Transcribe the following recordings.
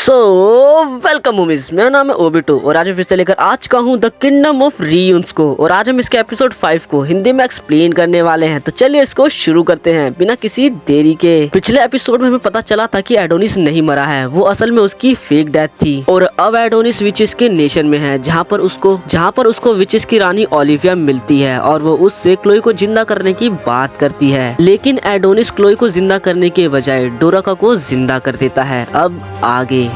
Welcome movies. मेरा नाम है ओबिटो और आज मैं फिर से लेकर आ चुका हूँ द किंगडम ऑफ रियून्स को। और आज हम इसके एपिसोड 5 को हिंदी में एक्सप्लेन करने वाले हैं। तो चलिए इसको शुरू करते हैं बिना किसी देरी के। पिछले एपिसोड में हमें पता चला था कि एडोनिस नहीं मरा है, वो असल में उसकी फेक डेथ थी। और अब एडोनिस विचेस के नेशन में है, जहाँ पर उसको विचेस की रानी ओलिविया मिलती है और वो उससे क्लोई को जिंदा करने की बात करती है। लेकिन एडोनिस क्लोई को जिंदा करने के बजाय डोराका को जिंदा कर देता है।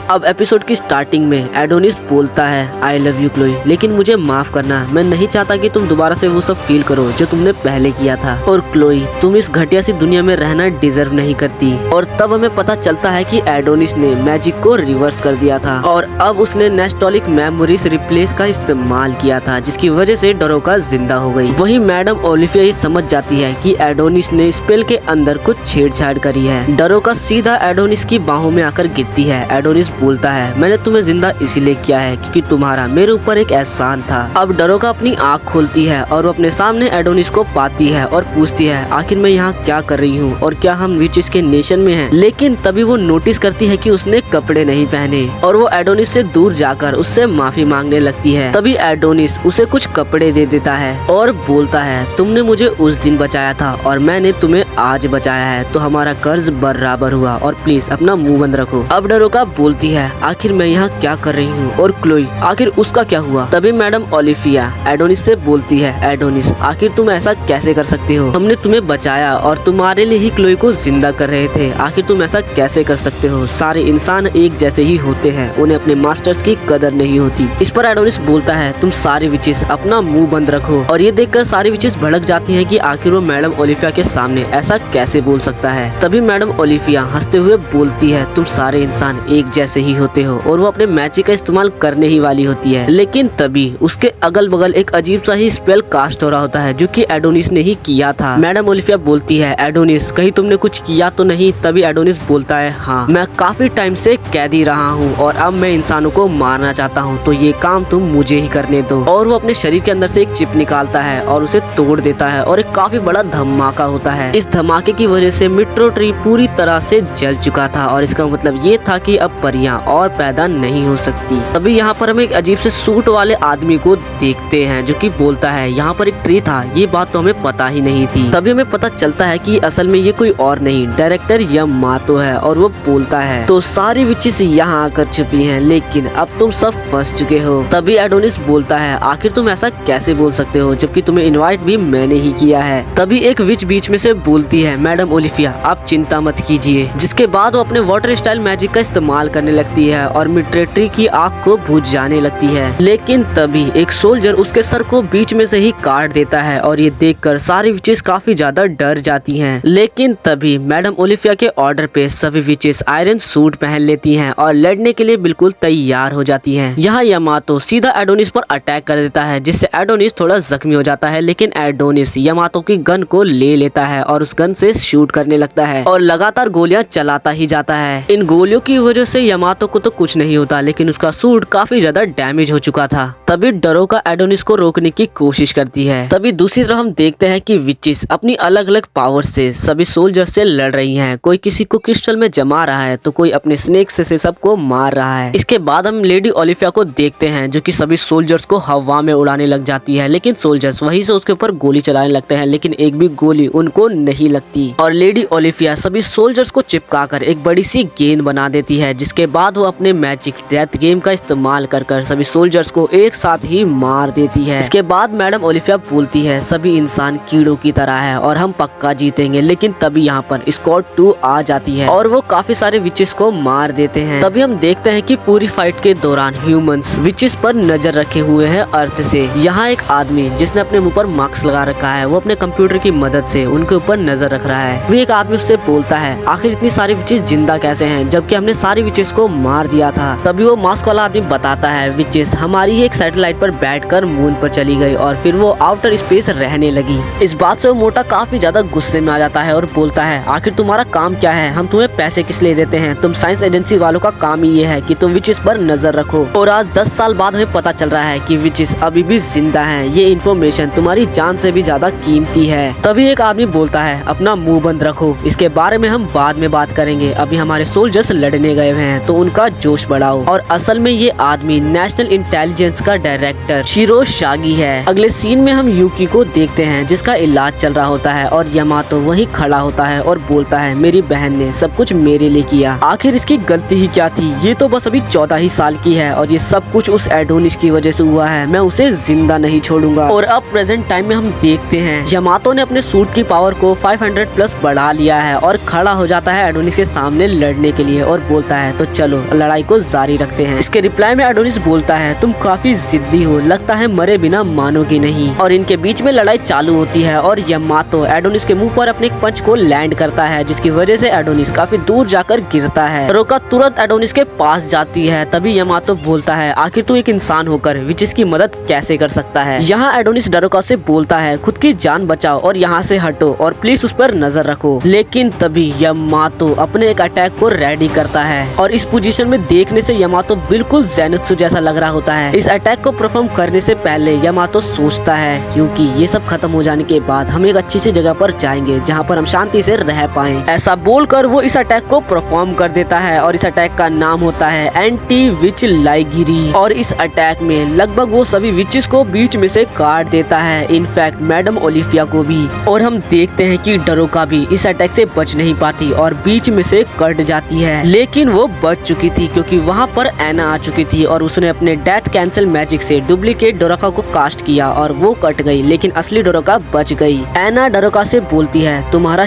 अब एपिसोड की स्टार्टिंग में एडोनिस बोलता है आई लव यू क्लोई, लेकिन मुझे माफ करना, मैं नहीं चाहता कि तुम दोबारा से वो सब फील करो जो तुमने पहले किया था। और क्लोई, तुम इस घटिया सी दुनिया में रहना डिजर्व नहीं करती। और तब हमें पता चलता है कि एडोनिस ने मैजिक को रिवर्स कर दिया था और अब उसने नेस्टोलिक मेमोरीज रिप्लेस का इस्तेमाल किया था, जिसकी वजह से डोराका जिंदा हो गई। वहीं मैडम ओलिविया ये समझ जाती है कि एडोनिस ने स्पेल के अंदर कुछ छेड़छाड़ करी है। डोराका सीधा एडोनिस की बाहों में आकर गिरती है। एडोनिस बोलता है मैंने तुम्हें जिंदा इसीलिए किया है क्योंकि तुम्हारा मेरे ऊपर एक एहसान था। अब डोराका अपनी आँख खोलती है और वो अपने सामने एडोनिस को पाती है और पूछती है आखिर मैं यहाँ क्या कर रही हूँ और क्या हम विचेस के नेशन में हैं। लेकिन तभी वो नोटिस करती है कि उसने कपड़े नहीं पहने और वो एडोनिस से दूर जाकर उससे माफी मांगने लगती है। तभी एडोनिस उसे कुछ कपड़े दे देता है और बोलता है तुमने मुझे उस दिन बचाया था और मैंने तुम्हें आज बचाया है, तो हमारा कर्ज बराबर हुआ और प्लीज अपना मुंह बंद रखो। अब डोराका बोलती है आखिर मैं यहाँ क्या कर रही हूँ और क्लोई आखिर उसका क्या हुआ। तभी मैडम ओलिविया एडोनिस से बोलती है एडोनिस आखिर तुम ऐसा कैसे कर सकते हो, हमने तुम्हें बचाया और तुम्हारे लिए ही क्लोई को जिंदा कर रहे थे, आखिर तुम ऐसा कैसे कर सकते हो। सारे इंसान एक जैसे ही होते हैं, उन्हें अपने मास्टर्स की कदर नहीं होती। इस पर एडोनिस बोलता है तुम सारी विचेस अपना मुंह बंद रखो। और ये देखकर सारी विचेस भड़क जाती है कि आखिर वो मैडम ओलिविया के सामने ऐसा कैसे बोल सकता है। तभी मैडम ओलिविया हंसते हुए बोलती है तुम सारे इंसान एक जैसे ही होते हो, और वो अपने मैजिक का इस्तेमाल करने ही वाली होती है। लेकिन तभी उसके अगल बगल एक अजीब सा ही स्पेल कास्ट हो रहा होता है जो कि एडोनिस ने ही किया था। मैडम ओलिविया बोलती है एडोनिस कहीं तुमने कुछ किया तो नहीं। तभी एडोनिस बोलता है हाँ, मैं काफी टाइम से कैदी रहा हूँ और अब मैं इंसानों को मारना चाहता हूँ, तो ये काम तुम मुझे ही करने दो। और वो अपने शरीर के अंदर से एक चिप निकालता है और उसे तोड़ देता है और एक काफी बड़ा धमाका होता है। इस धमाके की वजह से मिट्रो ट्री पूरी तरह से जल चुका था और इसका मतलब ये था कि अब परियां और पैदा नहीं हो सकती। तभी यहाँ पर हम एक अजीब से सूट वाले आदमी को देखते हैं जो कि बोलता है यहाँ पर एक ट्री था, ये बात तो हमें पता ही नहीं थी। तभी हमें पता चलता है कि असल में ये कोई और नहीं डायरेक्टर यमातो है। और वो बोलता है तो सारी विचेस यहाँ आकर छुपी हैं, लेकिन अब तुम सब फंस चुके हो। तभी एडोनिस बोलता है आखिर तुम ऐसा कैसे बोल सकते हो जबकि तुम्हें इनवाइट भी मैंने ही किया है। तभी एक विच बीच में से बोलती है मैडम ओलिविया आप चिंता मत कीजिए। जिसके बाद वो अपने वाटर स्टाइल मैजिक का इस्तेमाल करने लगती है और मिट्रेट्री की आग को बुझ जाने लगती है। लेकिन तभी एक सोल्जर उसके सर को बीच में से ही काट देता है और ये देखकर सारी विचेस काफी ज्यादा डर जाती हैं। लेकिन तभी मैडम ओलिविया के ऑर्डर पे सभी विचेस आयरन सूट पहन लेती हैं और लड़ने के लिए बिल्कुल तैयार हो जाती हैं। यहाँ यमातो सीधा एडोनिस पर अटैक कर देता है जिससे एडोनिस थोड़ा जख्मी हो जाता है। लेकिन एडोनिस यमातो की गन को ले लेता है और उस गन से शूट करने लगता है और लगातार गोलियां चलाता ही जाता है। इन गोलियों की वजह से यमातो को तो कुछ नहीं होता, लेकिन उसका सूट काफी ज्यादा डैमेज हो चुका था। तभी डोराका एडोनिस को रोकने की कोशिश करती है। तभी दूसरी तरफ हम देखते हैं कि विचेस अपनी अलग अलग पावर से सभी सोल्जर से लड़ रही हैं। कोई किसी को क्रिस्टल में जमा रहा है तो कोई अपने स्नेक से सबको मार रहा है। इसके बाद हम लेडी ओलिविया को देखते हैं जो कि सभी सोल्जर्स को हवा में उड़ाने लग जाती है। लेकिन सोल्जर्स वहीं से उसके ऊपर गोली चलाने लगते हैं, लेकिन एक भी गोली उनको नहीं लगती। और लेडी ओलिविया सभी सोल्जर्स को चिपकाकर एक बड़ी सी गेंद बना देती है, जिसके बाद वो अपने मैजिक डेथ गेम का इस्तेमाल कर सभी सोल्जर्स को एक साथ ही मार देती है। इसके बाद मैडम ओलिविया बोलती है सभी इंसान कीड़ों की तरह है और हम पक्का जीतेंगे। लेकिन तभी यहाँ पर स्क्वाड 2 आ जाती है और वो काफी सारे विचेस को मार देते हैं। तभी हम देखते हैं कि पूरी फाइट के दौरान ह्यूमंस विचेस पर नजर रखे हुए हैं अर्थ से। यहाँ एक आदमी जिसने अपने मुंह पर मास्क लगा रखा है, वो अपने कंप्यूटर की मदद से उनके ऊपर नजर रख रहा है। भी एक आदमी उससे बोलता है आखिर इतनी सारी विचेस जिंदा कैसे हैं जबकि हमने सारी विचेस को मार दिया था। तभी वो मास्क वाला आदमी बताता है विचेस हमारी ही एक सैटेलाइट पर बैठकर मून पर चली गई और फिर वो आउटर स्पेस रहने लगी। इस बात से वो मोटा काफी ज्यादा गुस्से में आ जाता है और बोलता है आखिर तुम्हारा काम क्या है, हम तुम्हें पैसे किस लिए देते हैं, तुम साइंस एजेंसी वालों का काम ही ये है कि तुम विचेस पर नजर रखो। और आज 10 साल बाद हमें पता चल रहा है कि विचेस अभी भी जिंदा हैं। ये इन्फॉर्मेशन तुम्हारी जान से भी ज्यादा कीमती है। तभी एक आदमी बोलता है अपना मुंह बंद रखो, इसके बारे में हम बाद में बात करेंगे, अभी हमारे सोल्जर्स लड़ने गए हुए हैं। हैं तो उनका जोश बढ़ाओ। और असल में ये आदमी नेशनल इंटेलिजेंस का डायरेक्टर शिरोशागी है। अगले सीन में हम यूकी को देखते हैं जिसका इलाज चल रहा होता है और यामातो वहीं खड़ा होता है और बोलता है मेरी बहन ने सब कुछ मेरे लिए किया। आखिर इसकी गलती ही क्या थी? ये तो बस अभी 14 ही साल की है और ये सब कुछ उस एडोनिस की वजह से हुआ है। मैं उसे जिंदा नहीं छोड़ूंगा। और अब प्रेजेंट टाइम में हम देखते हैं यामातो ने अपने सूट की पावर को 500 प्लस बढ़ा लिया है और खड़ा हो जाता है एडोनिस के सामने लड़ने के लिए और बोलता है तो चलो लड़ाई को जारी रखते हैं। इसके रिप्लाई में एडोनिस बोलता है तुम काफी जिद्दी हो, लगता है मरे बिना मानोगी नहीं। और इनके बीच में लड़ाई चालू होती है और यामातो एडोनिस के मुंह पर अपने एक पंच को लैंड करता है जिसकी वजह से एडोनिस काफी दूर जाकर गिरता है। डरोका तुरंत एडोनिस के पास जाती है। तभी यामातो बोलता है आखिर तू एक इंसान होकर विचिस की मदद कैसे कर सकता है? यहाँ एडोनिस डरोका से बोलता है खुद की जान बचाओ और यहाँ से हटो और प्लीज उस पर नजर रखो। लेकिन तभी यामातो अपने एक अटैक को रेडी करता है और इस पोजीशन में देखने से यामातो बिल्कुल ज़ेनित्सु जैसा लग रहा होता है। इस अटैक को परफॉर्म करने से पहले यामातो सोचता है क्योंकि ये सब खत्म हो जाने के बाद हम एक अच्छी सी जगह पर जाएंगे जहाँ पर हम शांति से रह पाएं। ऐसा बोलकर वो इस अटैक को परफॉर्म कर देता है और इस अटैक का नाम होता है एंटी विच लाइगिरी। और इस अटैक में लगभग वो सभी विचेस को बीच में से काट देता है, इनफैक्ट मैडम ओलिफिया को भी। और हम देखते हैं कि डरोका भी इस अटैक से बच नहीं पाती और बीच में से कट जाती है। लेकिन वो बच चुकी थी क्योंकि वहाँ पर एना आ चुकी थी और उसने अपने डेथ कैंसिल मैजिक से डुप्लीकेट डरोका को कास्ट किया और वो कट गई, लेकिन असली डरोका बच गई। एना डरोका से बोलती है तुम्हारा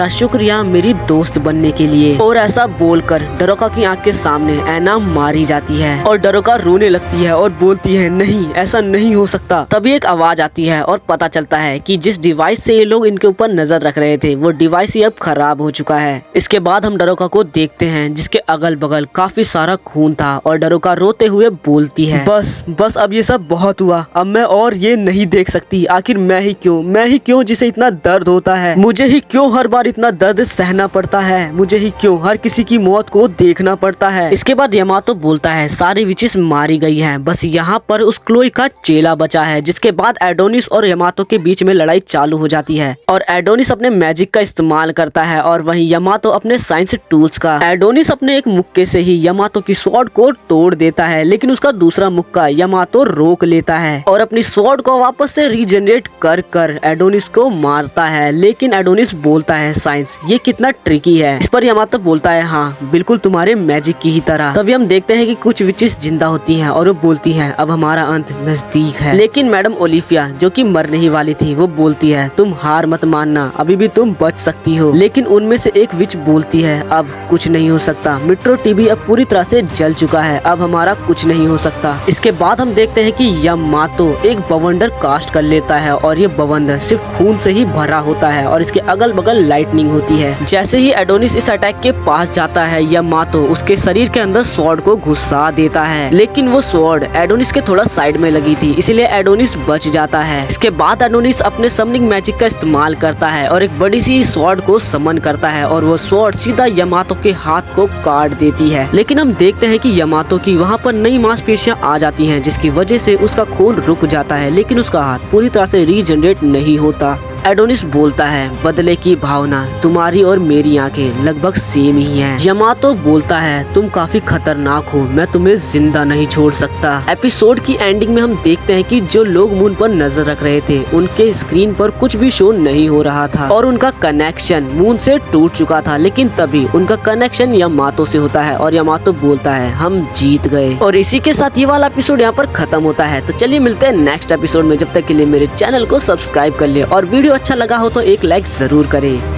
शुक्रिया मेरी दोस्त बनने के लिए। और ऐसा बोलकर डरोका की आंख के सामने एना मारी जाती है और डरोका रोने लगती है और बोलती है नहीं ऐसा नहीं हो सकता। तभी एक आवाज आती है और पता चलता है कि जिस डिवाइस से ये लोग इनके ऊपर नजर रख रहे थे वो डिवाइस ही अब खराब हो चुका है। इसके बाद हम डरोका को देखते हैं जिसके अगल बगल काफी सारा खून था और डरोका रोते हुए बोलती है बस अब ये सब बहुत हुआ, अब मैं और ये नहीं देख सकती। आखिर मैं ही क्यों जिसे इतना दर्द होता है, मुझे ही क्यों हर बार इतना दर्द सहना पड़ता है, मुझे ही क्यों हर किसी की मौत को देखना पड़ता है। इसके बाद यामातो बोलता है सारी विचेस मारी गई हैं, बस यहाँ पर उस क्लोई का चेला बचा है। जिसके बाद एडोनिस और यामातो के बीच में लड़ाई चालू हो जाती है और एडोनिस अपने मैजिक का इस्तेमाल करता है और वहीं यामातो अपने साइंस टूल्स का। एडोनिस अपने एक मुक्के से ही यामातो की स्वॉर्ड को तोड़ देता है, लेकिन उसका दूसरा मुक्का यामातो रोक लेता है और अपनी स्वॉर्ड को वापस से रीजनरेट कर एडोनिस को मारता है। लेकिन एडोनिस बोलता है साइंस ये कितना ट्रिकी है। इस पर यामातो बोलता है हाँ बिल्कुल तुम्हारे मैजिक की ही तरह। तभी हम देखते हैं कि कुछ विचेस जिंदा होती हैं और वो बोलती हैं अब हमारा अंत नजदीक है। लेकिन मैडम ओलिफिया जो कि मरने ही वाली थी वो बोलती है तुम हार मत मानना, अभी भी तुम बच सकती हो। लेकिन उनमें से एक विच बोलती है अब कुछ नहीं हो सकता, मेट्रो टीवी अब पूरी तरह से जल चुका है, अब हमारा कुछ नहीं हो सकता। इसके बाद हम देखते हैं कि यामातो एक बवंडर कास्ट कर लेता है और ये बवंडर सिर्फ खून से ही भरा होता है और इसके अगल बगल लाइटनिंग होती है। जैसे ही एडोनिस इस अटैक के पास जाता है यामातो उसके शरीर के अंदर स्वॉर्ड को घुसा देता है, लेकिन वो स्वॉर्ड एडोनिस के थोड़ा साइड में लगी थी इसलिए एडोनिस बच जाता है। इसके बाद एडोनिस अपने समनिंग मैजिक का इस्तेमाल करता है और एक बड़ी सी स्वॉर्ड को समन करता है और वो स्वॉर्ड सीधा यामातो के हाथ को काट देती है। लेकिन हम देखते हैं कि यामातो की वहाँ पर नई मांसपेशियां आ जाती हैं जिसकी वजह से उसका खून रुक जाता है, लेकिन उसका हाथ पूरी तरह से रीजनरेट नहीं होता। एडोनिस बोलता है बदले की भावना, तुम्हारी और मेरी आंखें लगभग सेम ही हैं। यामातो बोलता है तुम काफी खतरनाक हो, मैं तुम्हें जिंदा नहीं छोड़ सकता। एपिसोड की एंडिंग में हम देखते हैं कि जो लोग मून पर नजर रख रहे थे उनके स्क्रीन पर कुछ भी शो नहीं हो रहा था और उनका कनेक्शन मून से टूट चुका था। लेकिन तभी उनका कनेक्शन यामातो से होता है और यामातो बोलता है हम जीत गए। और इसी के साथ ये वाला एपिसोड यहाँ पर खत्म होता है। तो चलिए मिलते हैं नेक्स्ट एपिसोड में, जब तक के लिए मेरे चैनल को सब्सक्राइब कर ले और वीडियो अच्छा लगा हो तो एक लाइक जरूर करें।